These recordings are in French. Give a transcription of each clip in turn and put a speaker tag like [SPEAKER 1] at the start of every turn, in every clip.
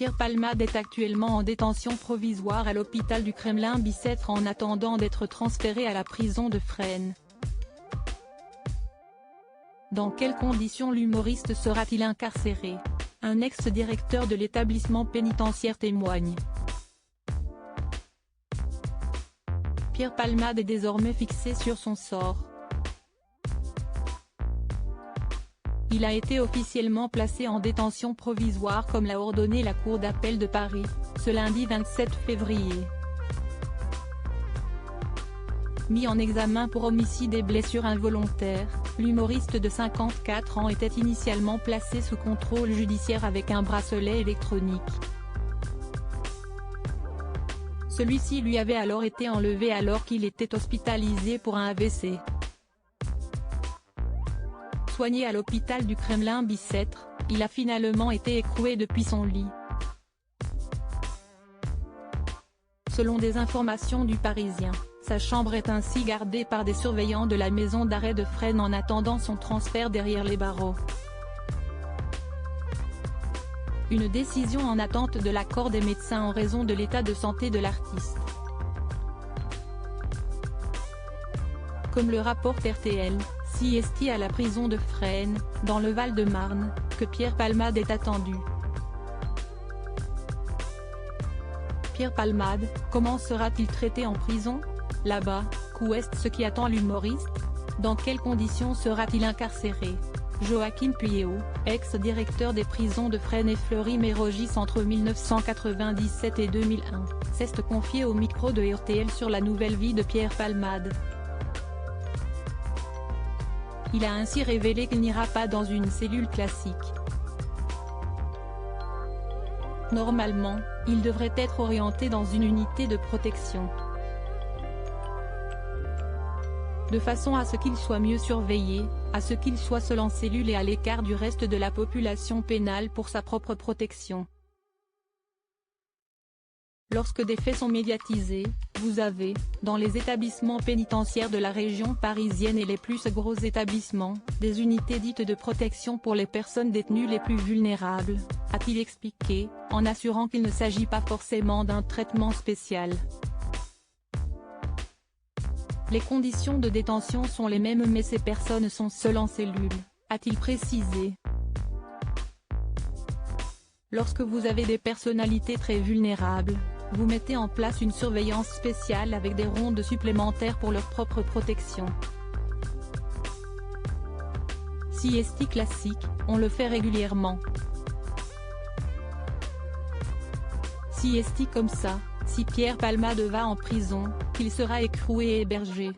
[SPEAKER 1] Pierre Palmade est actuellement en détention provisoire à l'hôpital du Kremlin-Bicêtre en attendant d'être transféré à la prison de Fresnes. Dans quelles conditions l'humoriste sera-t-il incarcéré? Un ex-directeur de l'établissement pénitentiaire témoigne. Pierre Palmade est désormais fixé sur son sort. Il a été officiellement placé en détention provisoire comme l'a ordonné la Cour d'appel de Paris, ce lundi 27 février. Mis en examen pour homicide et blessure involontaire, l'humoriste de 54 ans était initialement placé sous contrôle judiciaire avec un bracelet électronique. Celui-ci lui avait alors été enlevé alors qu'il était hospitalisé pour un AVC. Soigné à l'hôpital du Kremlin-Bicêtre, il a finalement été écroué depuis son lit. Selon des informations du Parisien, sa chambre est ainsi gardée par des surveillants de la maison d'arrêt de Fresnes en attendant son transfert derrière les barreaux. Une décision en attente de l'accord des médecins en raison de l'état de santé de l'artiste. Comme le rapporte RTL, c'est à la prison de Fresnes, dans le Val-de-Marne, que Pierre Palmade est attendu. Pierre Palmade, comment sera-t-il traité en prison? Là-bas, qu'est ce qui attend l'humoriste? Dans quelles conditions sera-t-il incarcéré? Joachim Pueyo, ex-directeur des prisons de Fresnes et Fleury-Mérogis entre 1997 et 2001, s'est confié au micro de RTL sur la nouvelle vie de Pierre Palmade. Il a ainsi révélé qu'il n'ira pas dans une cellule classique. Normalement, il devrait être orienté dans une unité de protection, de façon à ce qu'il soit mieux surveillé, à ce qu'il soit seul en cellule et à l'écart du reste de la population pénale pour sa propre protection. Lorsque des faits sont médiatisés, vous avez, dans les établissements pénitentiaires de la région parisienne et les plus gros établissements, des unités dites de protection pour les personnes détenues les plus vulnérables, a-t-il expliqué, en assurant qu'il ne s'agit pas forcément d'un traitement spécial. Les conditions de détention sont les mêmes mais ces personnes sont seules en cellule, a-t-il précisé. Lorsque vous avez des personnalités très vulnérables, vous mettez en place une surveillance spéciale avec des rondes supplémentaires pour leur propre protection. C'est classique, on le fait régulièrement. C'est comme ça, si Pierre Palmade va en prison, qu'il sera écroué et hébergé.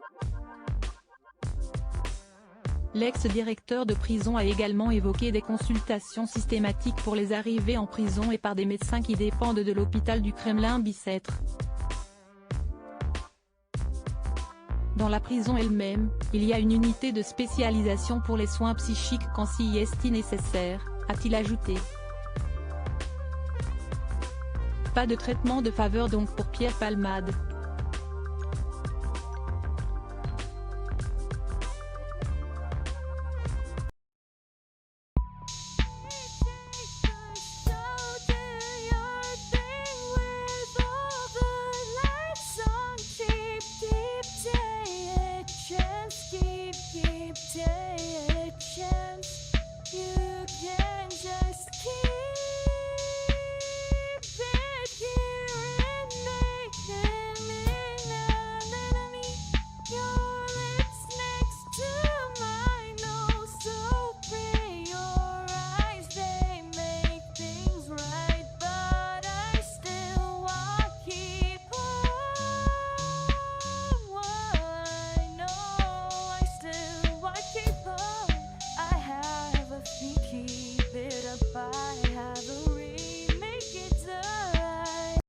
[SPEAKER 1] L'ex-directeur de prison a également évoqué des consultations systématiques pour les arrivées en prison et par des médecins qui dépendent de l'hôpital du Kremlin-Bicêtre. Dans la prison elle-même, il y a une unité de spécialisation pour les soins psychiques quand c'est nécessaire, a-t-il ajouté. Pas de traitement de faveur donc pour Pierre Palmade.